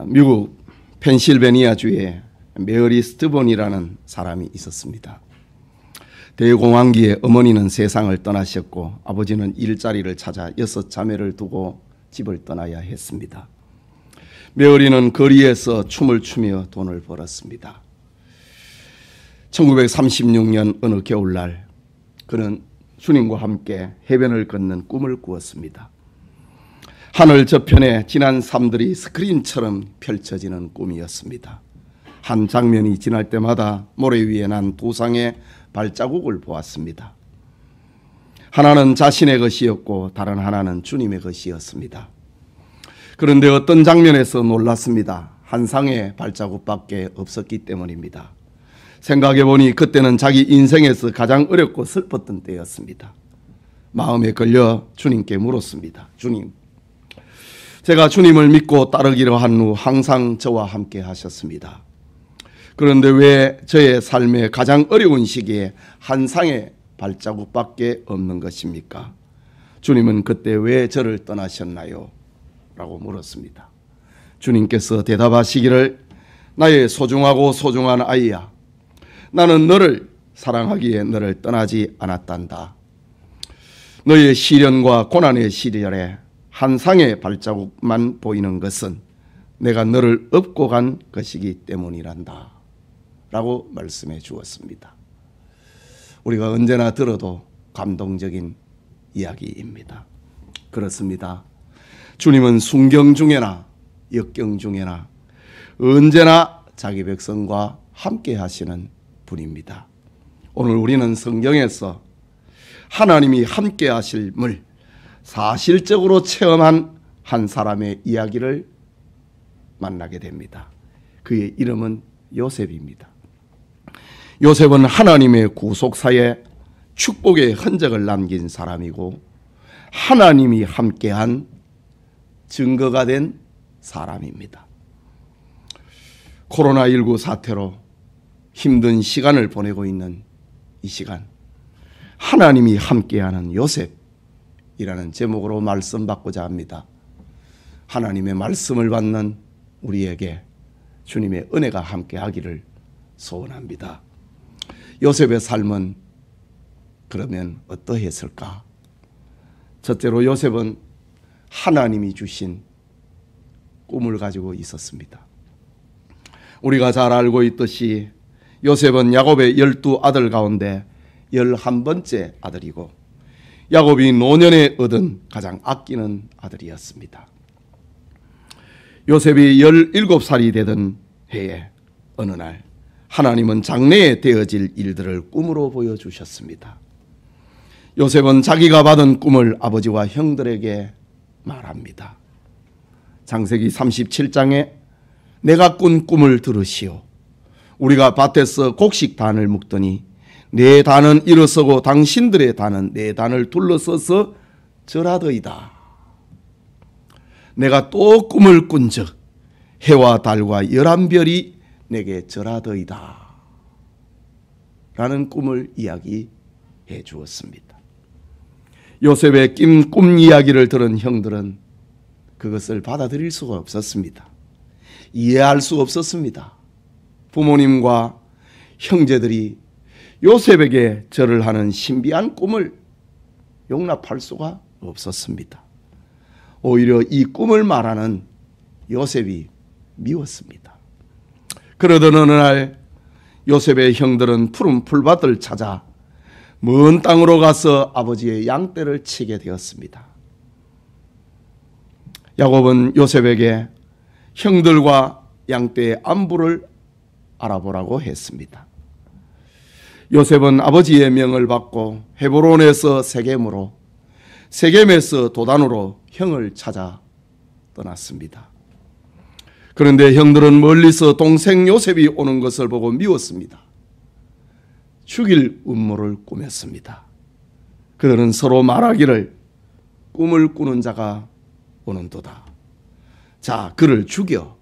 미국 펜실베니아주에 메어리 스트본이라는 사람이 있었습니다. 대공황기에 어머니는 세상을 떠나셨고 아버지는 일자리를 찾아 6자매를 두고 집을 떠나야 했습니다. 메어리는 거리에서 춤을 추며 돈을 벌었습니다. 1936년 어느 겨울날 그는 주님과 함께 해변을 걷는 꿈을 꾸었습니다. 하늘 저편에 지난 삶들이 스크린처럼 펼쳐지는 꿈이었습니다. 한 장면이 지날 때마다 모래 위에 난 두 쌍의 발자국을 보았습니다. 하나는 자신의 것이었고 다른 하나는 주님의 것이었습니다. 그런데 어떤 장면에서 놀랐습니다. 한 쌍의 발자국밖에 없었기 때문입니다. 생각해보니 그때는 자기 인생에서 가장 어렵고 슬펐던 때였습니다. 마음에 걸려 주님께 물었습니다. 주님, 제가 주님을 믿고 따르기로 한 후 항상 저와 함께 하셨습니다. 그런데 왜 저의 삶의 가장 어려운 시기에 한 쌍의 발자국밖에 없는 것입니까? 주님은 그때 왜 저를 떠나셨나요? 라고 물었습니다. 주님께서 대답하시기를 나의 소중하고 소중한 아이야, 나는 너를 사랑하기에 너를 떠나지 않았단다. 너의 시련과 고난의 시절에 한 쌍의 발자국만 보이는 것은 내가 너를 업고 간 것이기 때문이란다 라고 말씀해 주었습니다. 우리가 언제나 들어도 감동적인 이야기입니다. 그렇습니다. 주님은 순경 중에나 역경 중에나 언제나 자기 백성과 함께 하시는 분입니다. 오늘 우리는 성경에서 하나님이 함께 하심을 사실적으로 체험한 한 사람의 이야기를 만나게 됩니다. 그의 이름은 요셉입니다. 요셉은 하나님의 구속사에 축복의 흔적을 남긴 사람이고 하나님이 함께한 증거가 된 사람입니다. 코로나19 사태로 힘든 시간을 보내고 있는 이 시간, 하나님이 함께하는 요셉이라는 제목으로 말씀받고자 합니다. 하나님의 말씀을 받는 우리에게 주님의 은혜가 함께하기를 소원합니다. 요셉의 삶은 그러면 어떠했을까? 첫째로 요셉은 하나님이 주신 꿈을 가지고 있었습니다. 우리가 잘 알고 있듯이 요셉은 야곱의 12아들 가운데 11번째 아들이고 야곱이 노년에 얻은 가장 아끼는 아들이었습니다. 요셉이 17살이 되던 해에 어느 날 하나님은 장래에 되어질 일들을 꿈으로 보여주셨습니다. 요셉은 자기가 받은 꿈을 아버지와 형들에게 말합니다. 창세기 37장에 내가 꾼 꿈을 들으시오. 우리가 밭에서 곡식단을 묶더니 내 단은 일어서고 당신들의 단은 내 단을 둘러서서 절하더이다. 내가 또 꿈을 꾼즉 해와 달과 11별이 내게 절하더이다. 라는 꿈을 이야기해 주었습니다. 요셉의 꿈 이야기를 들은 형들은 그것을 받아들일 수가 없었습니다. 이해할 수 없었습니다. 부모님과 형제들이 요셉에게 절을 하는 신비한 꿈을 용납할 수가 없었습니다. 오히려 이 꿈을 말하는 요셉이 미웠습니다. 그러던 어느 날 요셉의 형들은 푸른 풀밭을 찾아 먼 땅으로 가서 아버지의 양떼를 치게 되었습니다. 야곱은 요셉에게 형들과 양떼의 안부를 알아보라고 했습니다. 요셉은 아버지의 명을 받고 헤브론에서 세겜으로, 세겜에서 도단으로 형을 찾아 떠났습니다. 그런데 형들은 멀리서 동생 요셉이 오는 것을 보고 미웠습니다. 죽일 음모를 꾸몄습니다. 그들은 서로 말하기를 꿈을 꾸는 자가 오는도다. 자, 그를 죽여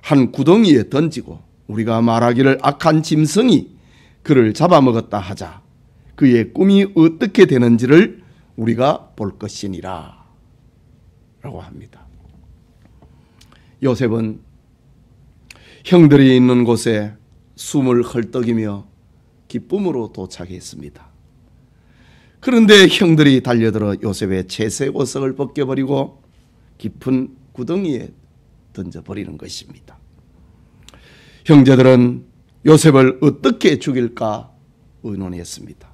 한 구덩이에 던지고 우리가 말하기를 악한 짐승이 그를 잡아먹었다 하자. 그의 꿈이 어떻게 되는지를 우리가 볼 것이니라 라고 합니다. 요셉은 형들이 있는 곳에 숨을 헐떡이며 기쁨으로 도착했습니다. 그런데 형들이 달려들어 요셉의 채색 옷을 벗겨버리고 깊은 구덩이에 던져버리는 것입니다. 형제들은 요셉을 어떻게 죽일까 의논했습니다.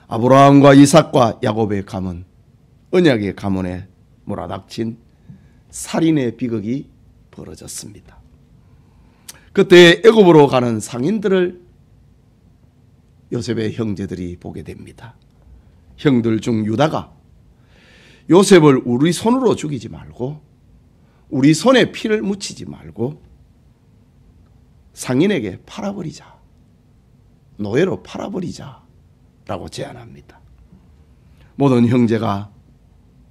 아브라함과 이삭과 야곱의 가문, 언약의 가문에 몰아닥친 살인의 비극이 벌어졌습니다. 그때 애굽으로 가는 상인들을 요셉의 형제들이 보게 됩니다. 형들 중 유다가 요셉을 우리 손으로 죽이지 말고 우리 손에 피를 묻히지 말고 상인에게 팔아버리자, 노예로 팔아버리자 라고 제안합니다. 모든 형제가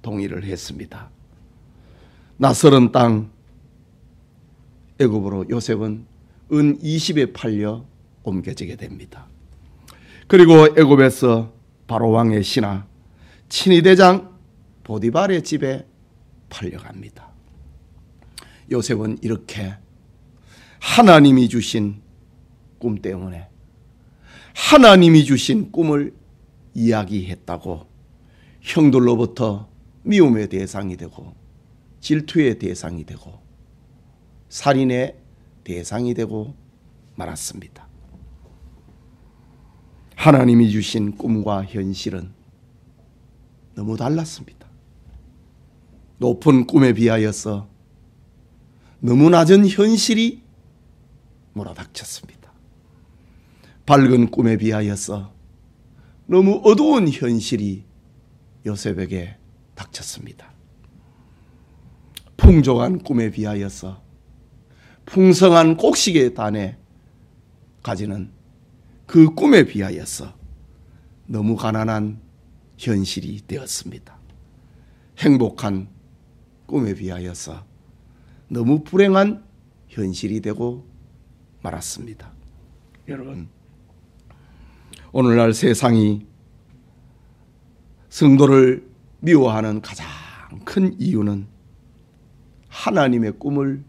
동의를 했습니다. 낯설은 땅 애굽으로 요셉은 은 20에 팔려 옮겨지게 됩니다. 그리고 애굽에서 바로 왕의 신하 친위대장 보디발의 집에 팔려갑니다. 요셉은 이렇게 하나님이 주신 꿈 때문에 하나님이 주신 꿈을 이야기했다고 형들로부터 미움의 대상이 되고 질투의 대상이 되고 살인의 대상이 되고 말았습니다. 하나님이 주신 꿈과 현실은 너무 달랐습니다. 높은 꿈에 비하여서 너무 낮은 현실이 몰아닥쳤습니다. 밝은 꿈에 비하여서 너무 어두운 현실이 요셉에게 닥쳤습니다. 풍족한 꿈에 비하여서 풍성한 곡식의 단에 가지는 그 꿈에 비하여서 너무 가난한 현실이 되었습니다. 행복한 꿈에 비하여서 너무 불행한 현실이 되고 말았습니다. 여러분, 오늘날 세상이 성도를 미워하는 가장 큰 이유는 하나님의 꿈을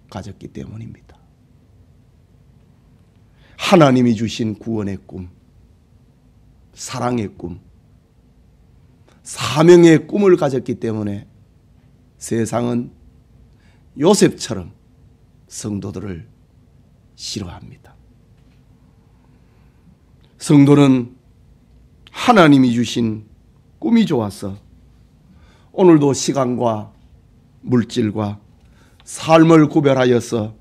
가졌기 때문입니다. 하나님이 주신 구원의 꿈, 사랑의 꿈, 사명의 꿈을 가졌기 때문에 세상은 요셉처럼 성도들을 싫어합니다. 성도는 하나님이 주신 꿈이 좋아서 오늘도 시간과 물질과 삶을 구별하여서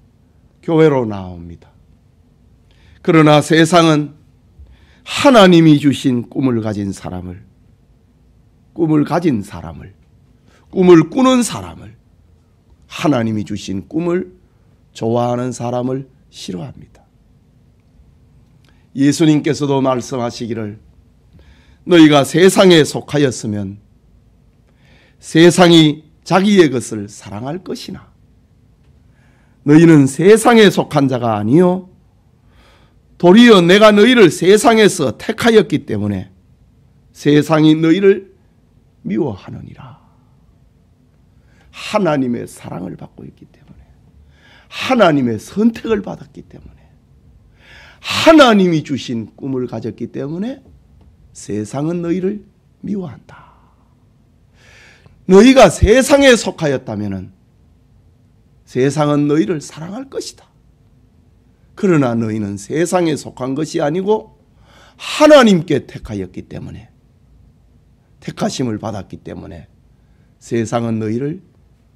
교회로 나옵니다. 그러나 세상은 하나님이 주신 꿈을 가진 사람을, 꿈을 꾸는 사람을, 하나님이 주신 꿈을 좋아하는 사람을 싫어합니다. 예수님께서도 말씀하시기를 너희가 세상에 속하였으면 세상이 자기의 것을 사랑할 것이나 너희는 세상에 속한 자가 아니요 도리어 내가 너희를 세상에서 택하였기 때문에 세상이 너희를 미워하느니라. 하나님의 사랑을 받고 있기 때문에, 하나님의 선택을 받았기 때문에, 하나님이 주신 꿈을 가졌기 때문에 세상은 너희를 미워한다. 너희가 세상에 속하였다면 세상은 너희를 사랑할 것이다. 그러나 너희는 세상에 속한 것이 아니고 하나님께 택하였기 때문에, 택하심을 받았기 때문에 세상은 너희를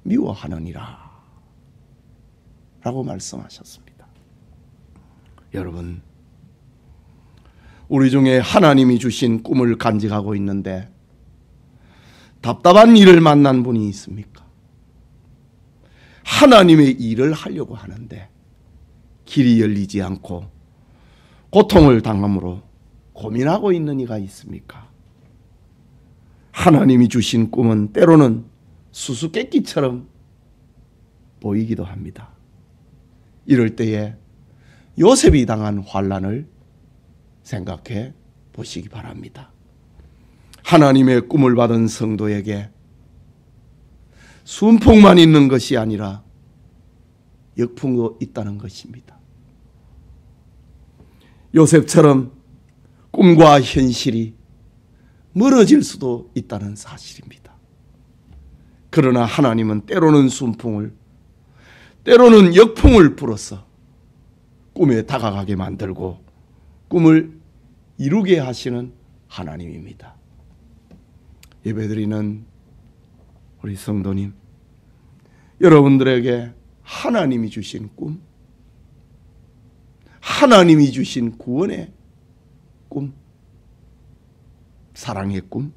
미워하느니라 라고 말씀하셨습니다. 여러분, 우리 중에 하나님이 주신 꿈을 간직하고 있는데 답답한 일을 만난 분이 있습니까? 하나님의 일을 하려고 하는데 길이 열리지 않고 고통을 당함으로 고민하고 있는 이가 있습니까? 하나님이 주신 꿈은 때로는 수수께끼처럼 보이기도 합니다. 이럴 때에 요셉이 당한 환난을 생각해 보시기 바랍니다. 하나님의 꿈을 받은 성도에게 순풍만 있는 것이 아니라 역풍도 있다는 것입니다. 요셉처럼 꿈과 현실이 멀어질 수도 있다는 사실입니다. 그러나 하나님은 때로는 순풍을, 때로는 역풍을 불어서 꿈에 다가가게 만들고 꿈을 이루게 하시는 하나님입니다. 예배드리는 우리 성도님, 여러분들에게 하나님이 주신 꿈, 하나님이 주신 구원의 꿈, 사랑의 꿈,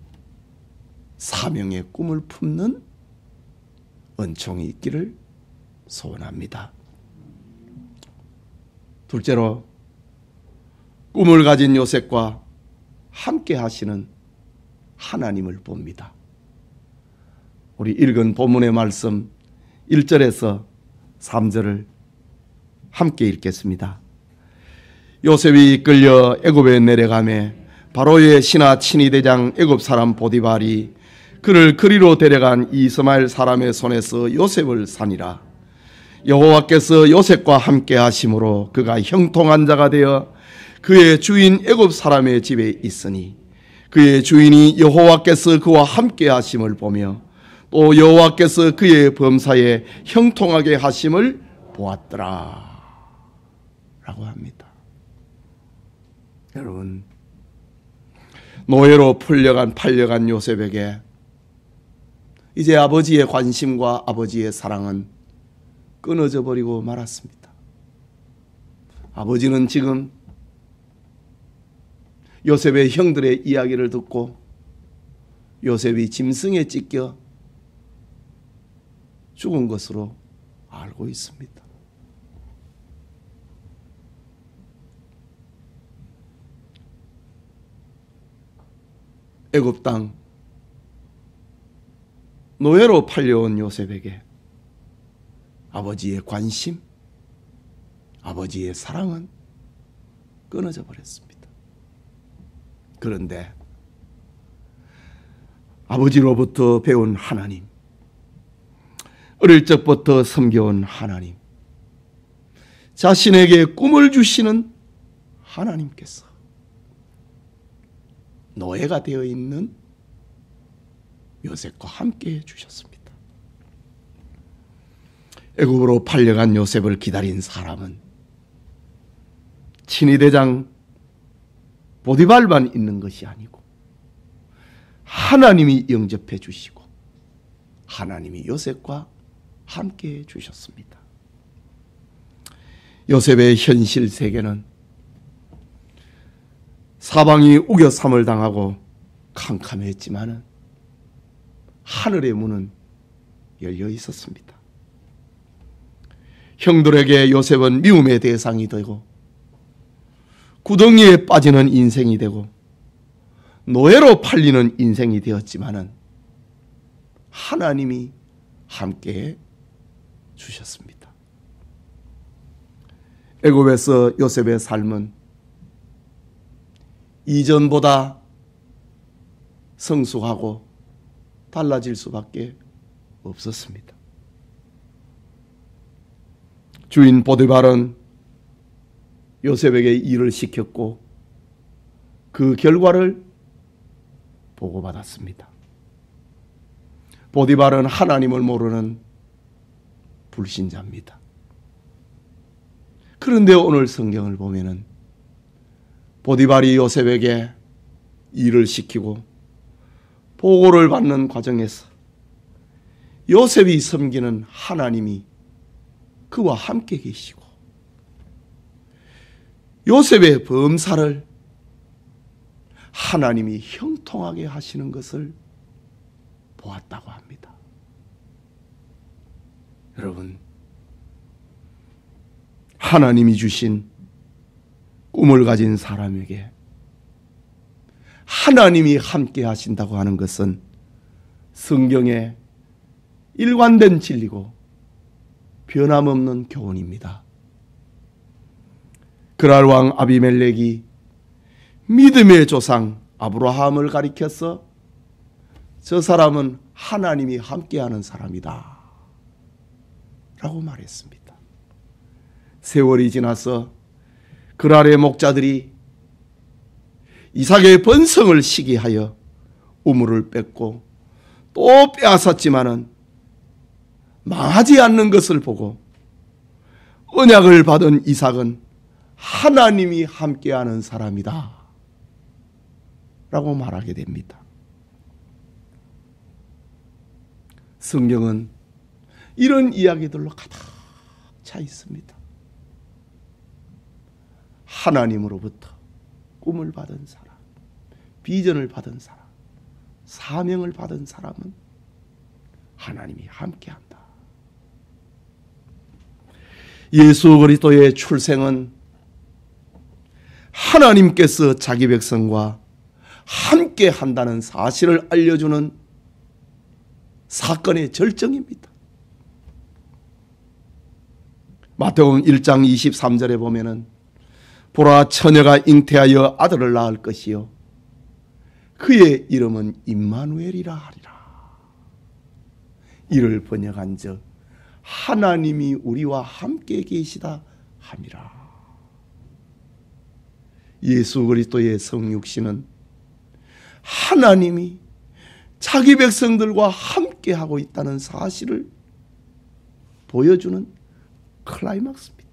사명의 꿈을 품는 은총이 있기를 소원합니다. 둘째로, 꿈을 가진 요셉과 함께 하시는 하나님을 봅니다. 우리 읽은 본문의 말씀 1절에서 3절을 함께 읽겠습니다. 요셉이 이끌려 애굽에 내려가매 바로의 신하 친위대장 애굽 사람 보디발이 그를 그리로 데려간 이스마엘 사람의 손에서 요셉을 사니라. 여호와께서 요셉과 함께 하심으로 그가 형통한 자가 되어 그의 주인 애굽 사람의 집에 있으니 그의 주인이 여호와께서 그와 함께 하심을 보며 또 여호와께서 그의 범사에 형통하게 하심을 보았더라 라고 합니다. 여러분, 노예로 팔려간 요셉에게 이제 아버지의 관심과 아버지의 사랑은 끊어져 버리고 말았습니다. 아버지는 지금 요셉의 형들의 이야기를 듣고 요셉이 짐승에 찢겨 죽은 것으로 알고 있습니다. 애굽 땅 노예로 팔려온 요셉에게 아버지의 관심, 아버지의 사랑은 끊어져 버렸습니다. 그런데 아버지로부터 배운 하나님, 어릴 적부터 섬겨온 하나님, 자신에게 꿈을 주시는 하나님께서 노예가 되어 있는 요셉과 함께 해주셨습니다. 애굽으로 팔려간 요셉을 기다린 사람은 친위대장 보디발만 있는 것이 아니고 하나님이 영접해 주시고 하나님이 요셉과 함께 해주셨습니다. 요셉의 현실 세계는 사방이 우겨삼을 당하고 캄캄했지만 하늘의 문은 열려 있었습니다. 형들에게 요셉은 미움의 대상이 되고 구덩이에 빠지는 인생이 되고 노예로 팔리는 인생이 되었지만 하나님이 함께해 주셨습니다. 애굽에서 요셉의 삶은 이전보다 성숙하고 달라질 수밖에 없었습니다. 주인 보디발은 요셉에게 일을 시켰고 그 결과를 보고받았습니다. 보디발은 하나님을 모르는 불신자입니다. 그런데 오늘 성경을 보면은 보디발이 요셉에게 일을 시키고 보고를 받는 과정에서 요셉이 섬기는 하나님이 그와 함께 계시고 요셉의 범사를 하나님이 형통하게 하시는 것을 보았다고 합니다. 여러분, 하나님이 주신 꿈을 가진 사람에게 하나님이 함께 하신다고 하는 것은 성경의 일관된 진리고 변함없는 교훈입니다. 그랄 왕 아비멜렉이 믿음의 조상 아브라함을 가리켜서 저 사람은 하나님이 함께하는 사람이다 라고 말했습니다. 세월이 지나서 그랄의 목자들이 이삭의 번성을 시기하여 우물을 뺐고 또 빼앗았지만은 망하지 않는 것을 보고 언약을 받은 이삭은 하나님이 함께하는 사람이다 라고 말하게 됩니다. 성경은 이런 이야기들로 가득 차 있습니다. 하나님으로부터 꿈을 받은 사람, 비전을 받은 사람, 사명을 받은 사람은 하나님이 함께한다. 예수 그리스도의 출생은 하나님께서 자기 백성과 함께 한다는 사실을 알려주는 사건의 절정입니다. 마태복음 1장 23절에 보면은 보라 처녀가 잉태하여 아들을 낳을 것이요 그의 이름은 임마누엘이라 하리라. 이를 번역한즉 하나님이 우리와 함께 계시다 함이라. 예수 그리스도의 성육신은 하나님이 자기 백성들과 함께하고 있다는 사실을 보여주는 클라이막스입니다.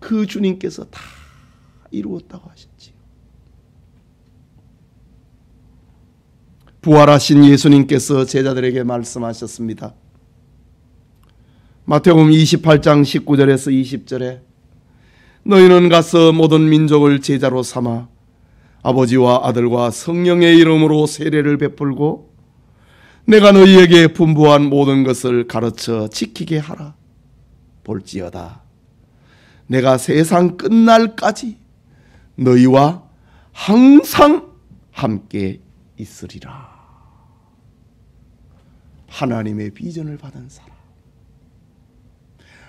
그 주님께서 다 이루었다고 하셨지요. 부활하신 예수님께서 제자들에게 말씀하셨습니다. 마태복음 28장 19절에서 20절에 너희는 가서 모든 민족을 제자로 삼아 아버지와 아들과 성령의 이름으로 세례를 베풀고 내가 너희에게 분부한 모든 것을 가르쳐 지키게 하라. 볼지어다 내가 세상 끝날까지 너희와 항상 함께 있으리라. 하나님의 비전을 받은 사람,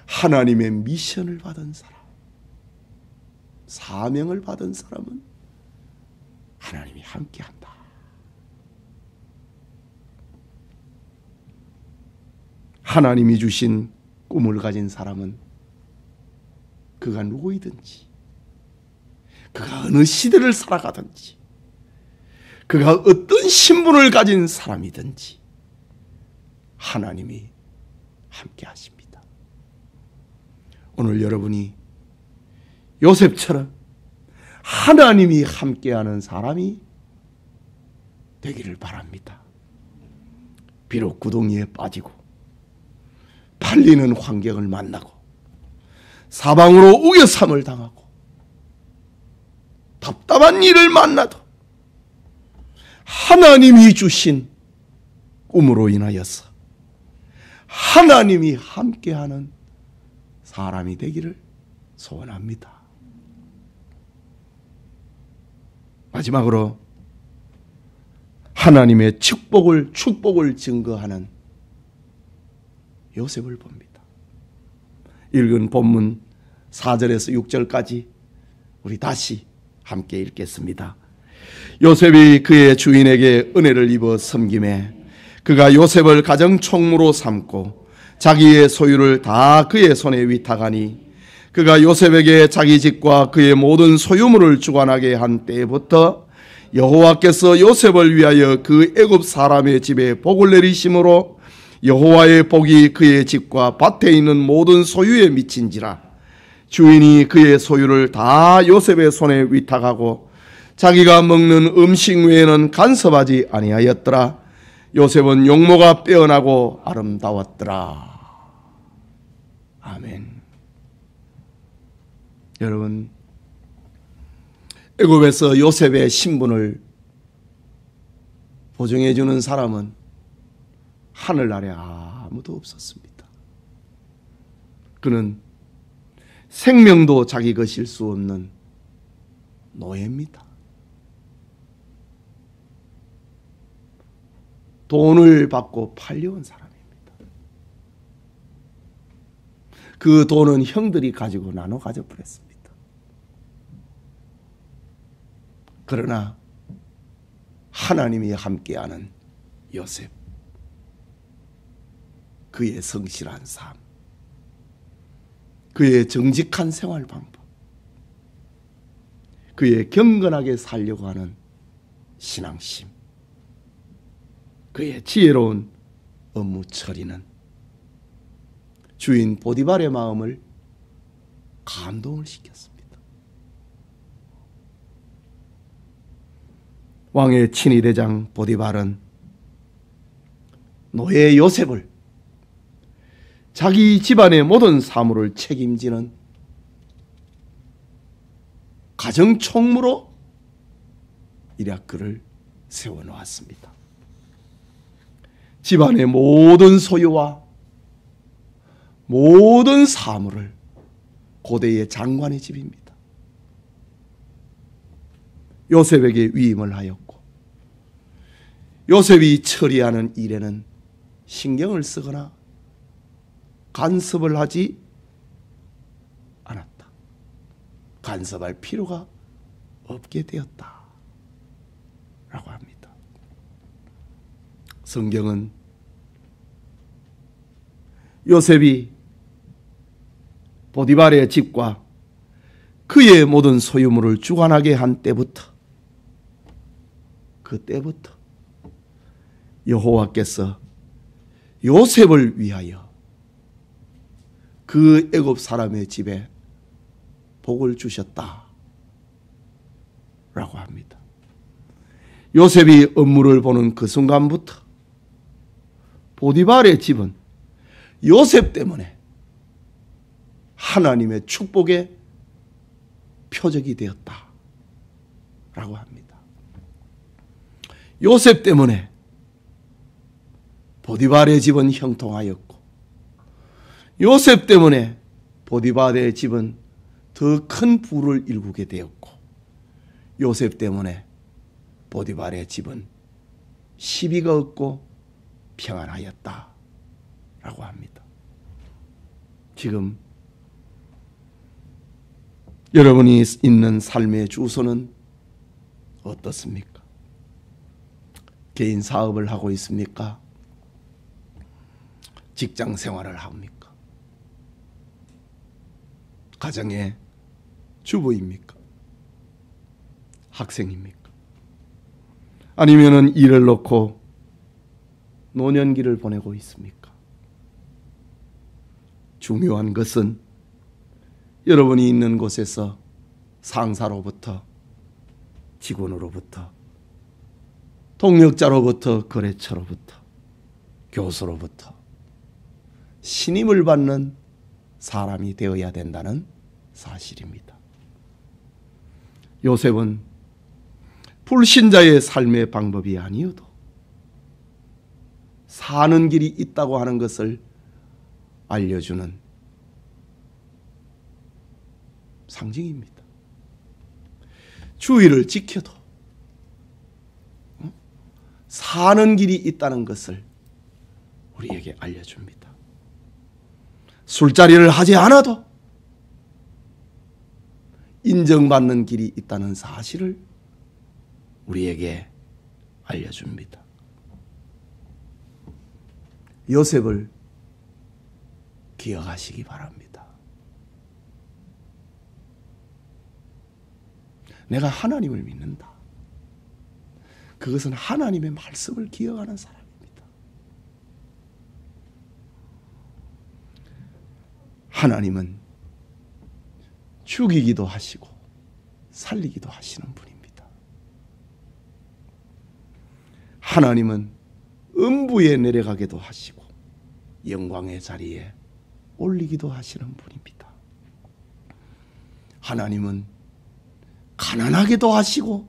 하나님의 미션을 받은 사람, 사명을 받은 사람은 하나님이 함께한다. 하나님이 주신 꿈을 가진 사람은 그가 누구이든지, 그가 어느 시대를 살아가든지, 그가 어떤 신분을 가진 사람이든지 하나님이 함께 하십니다. 오늘 여러분이 요셉처럼 하나님이 함께하는 사람이 되기를 바랍니다. 비록 구덩이에 빠지고 팔리는 환경을 만나고 사방으로 우겨삼을 당하고 답답한 일을 만나도 하나님이 주신 꿈으로 인하여서 하나님이 함께하는 사람이 되기를 소원합니다. 마지막으로 하나님의 축복을 증거하는 요셉을 봅니다. 읽은 본문 4절에서 6절까지 우리 다시 함께 읽겠습니다. 요셉이 그의 주인에게 은혜를 입어 섬김에 그가 요셉을 가정 총무로 삼고 자기의 소유를 다 그의 손에 위탁하니 그가 요셉에게 자기 집과 그의 모든 소유물을 주관하게 한 때부터 여호와께서 요셉을 위하여 그 애굽 사람의 집에 복을 내리심으로 여호와의 복이 그의 집과 밭에 있는 모든 소유에 미친지라. 주인이 그의 소유를 다 요셉의 손에 위탁하고 자기가 먹는 음식 외에는 간섭하지 아니하였더라. 요셉은 용모가 빼어나고 아름다웠더라. 아멘. 여러분, 애굽에서 요셉의 신분을 보증해 주는 사람은 하늘 아래 아무도 없었습니다. 그는 생명도 자기 것일 수 없는 노예입니다. 돈을 받고 팔려온 사람입니다. 그 돈은 형들이 가지고 나눠 가져버렸습니다. 그러나 하나님이 함께하는 요셉, 그의 성실한 삶, 그의 정직한 생활 방법, 그의 경건하게 살려고 하는 신앙심, 그의 지혜로운 업무 처리는 주인 보디발의 마음을 감동을 시켰습니다. 왕의 친위대장 보디발은 노예 요셉을 자기 집안의 모든 사물을 책임지는 가정총무로 일약 그를 세워놓았습니다. 집안의 모든 소유와 모든 사물을, 고대의 장관의 집입니다, 요셉에게 위임을 하였고, 요셉이 처리하는 일에는 신경을 쓰거나 간섭을 하지 않았다. 간섭할 필요가 없게 되었다 라고 합니다. 성경은 요셉이 보디발의 집과 그의 모든 소유물을 주관하게 한 때부터, 그때부터 여호와께서 요셉을 위하여 그 애굽 사람의 집에 복을 주셨다 라고 합니다. 요셉이 업무를 보는 그 순간부터 보디발의 집은 요셉 때문에 하나님의 축복의 표적이 되었다 라고 합니다. 요셉 때문에 보디발의 집은 형통하였고, 요셉 때문에 보디발의 집은 더 큰 부를 일구게 되었고, 요셉 때문에 보디발의 집은 시비가 없고 평안하였다 라고 합니다. 지금 여러분이 있는 삶의 주소는 어떻습니까? 개인 사업을 하고 있습니까? 직장 생활을 합니까? 가정의 주부입니까? 학생입니까? 아니면은 일을 놓고 노년기를 보내고 있습니까? 중요한 것은 여러분이 있는 곳에서 상사로부터, 직원으로부터, 동력자로부터, 거래처로부터, 교수로부터 신임을 받는 사람이 되어야 된다는 사실입니다. 요셉은 불신자의 삶의 방법이 아니어도 사는 길이 있다고 하는 것을 알려주는 상징입니다. 주의를 지켜도 사는 길이 있다는 것을 우리에게 알려줍니다. 술자리를 하지 않아도 인정받는 길이 있다는 사실을 우리에게 알려줍니다. 요셉을 기억하시기 바랍니다. 내가 하나님을 믿는다. 그것은 하나님의 말씀을 기억하는 사람입니다. 하나님은 죽이기도 하시고 살리기도 하시는 분입니다. 하나님은 음부에 내려가게도 하시고 영광의 자리에 올리기도 하시는 분입니다. 하나님은 가난하게도 하시고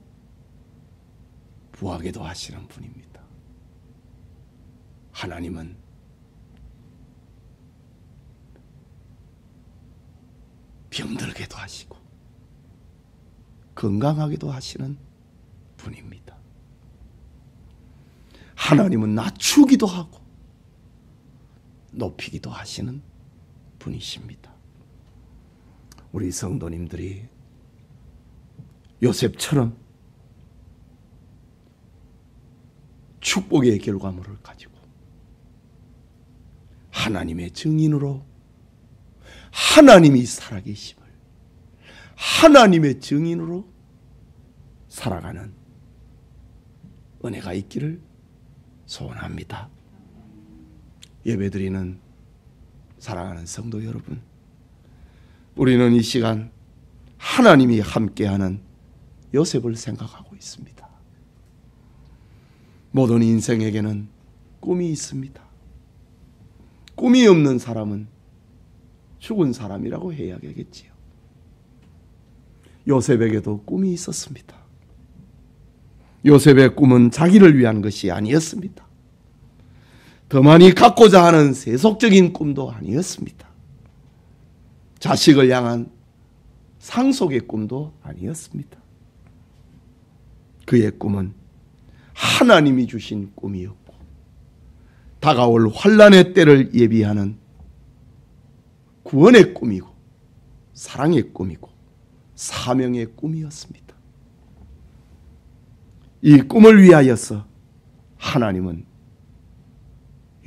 부하게도 하시는 분입니다. 하나님은 병들게도 하시고 건강하게도 하시는 분입니다. 하나님은 낮추기도 하고 높이기도 하시는 분이십니다. 우리 성도님들이 요셉처럼 축복의 결과물을 가지고 하나님의 증인으로 하나님이 살아계심을 하나님의 증인으로 살아가는 은혜가 있기를 소원합니다. 예배드리는 사랑하는 성도 여러분, 우리는 이 시간 하나님이 함께하는 요셉을 생각하고 있습니다. 모든 인생에게는 꿈이 있습니다. 꿈이 없는 사람은 죽은 사람이라고 해야겠지요. 요셉에게도 꿈이 있었습니다. 요셉의 꿈은 자기를 위한 것이 아니었습니다. 더 많이 갖고자 하는 세속적인 꿈도 아니었습니다. 자식을 향한 상속의 꿈도 아니었습니다. 그의 꿈은 하나님이 주신 꿈이었고 다가올 환난의 때를 예비하는 구원의 꿈이고 사랑의 꿈이고 사명의 꿈이었습니다. 이 꿈을 위하여서 하나님은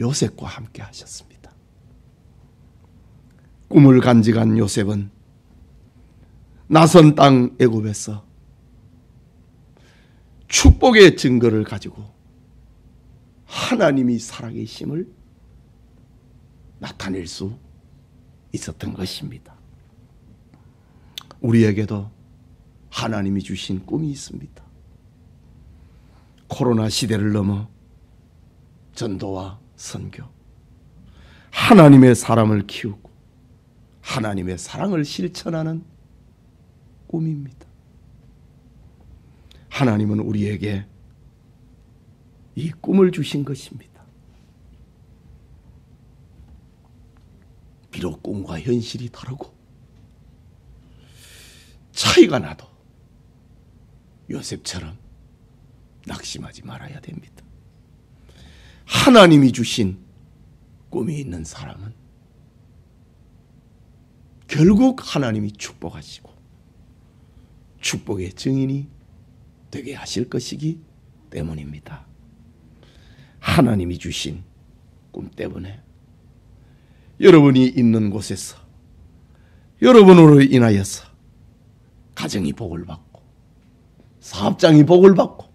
요셉과 함께 하셨습니다. 꿈을 간직한 요셉은 낯선 땅 애굽에서 축복의 증거를 가지고 하나님이 살아계심을 나타낼 수 있었던 것입니다. 우리에게도 하나님이 주신 꿈이 있습니다. 코로나 시대를 넘어 전도와 선교, 하나님의 사람을 키우고 하나님의 사랑을 실천하는 꿈입니다. 하나님은 우리에게 이 꿈을 주신 것입니다. 비록 꿈과 현실이 다르고 차이가 나도 요셉처럼 낙심하지 말아야 됩니다. 하나님이 주신 꿈이 있는 사람은 결국 하나님이 축복하시고 축복의 증인이 되게 하실 것이기 때문입니다. 하나님이 주신 꿈 때문에 여러분이 있는 곳에서 여러분으로 인하여서 가정이 복을 받고 사업장이 복을 받고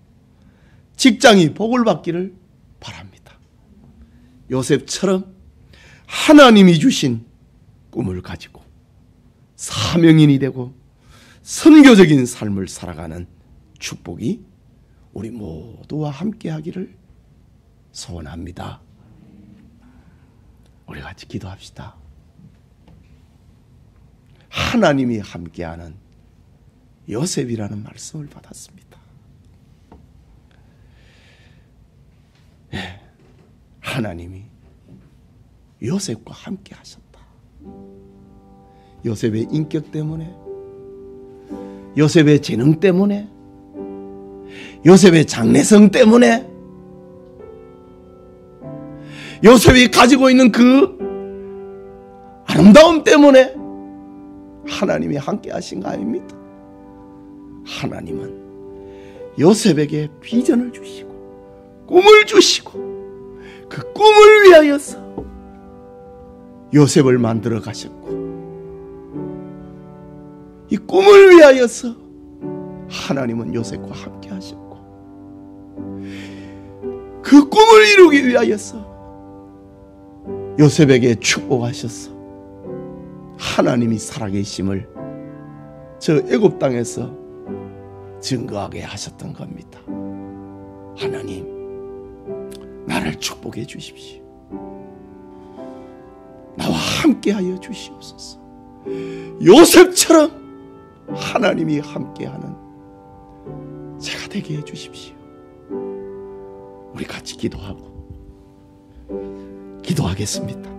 직장이 복을 받기를 바랍니다. 요셉처럼 하나님이 주신 꿈을 가지고 사명인이 되고 선교적인 삶을 살아가는 축복이 우리 모두와 함께 하기를 소원합니다. 우리 같이 기도합시다. 하나님이 함께하는 요셉이라는 말씀을 받았습니다. 네, 하나님이 요셉과 함께 하셨다. 요셉의 인격 때문에, 요셉의 재능 때문에, 요셉의 장래성 때문에, 요셉이 가지고 있는 그 아름다움 때문에 하나님이 함께 하신 거 아닙니까? 하나님은 요셉에게 비전을 주시고 꿈을 주시고 그 꿈을 위하여서 요셉을 만들어 가셨고 이 꿈을 위하여서 하나님은 요셉과 함께 하셨고 그 꿈을 이루기 위하여서 요셉에게 축복하셔서 하나님이 살아계심을 저 애굽 땅에서 증거하게 하셨던 겁니다. 하나님, 나를 축복해 주십시오. 나와 함께하여 주시옵소서. 요셉처럼 하나님이 함께하는 제가 되게 해 주십시오. 우리 같이 기도하고 기도하겠습니다.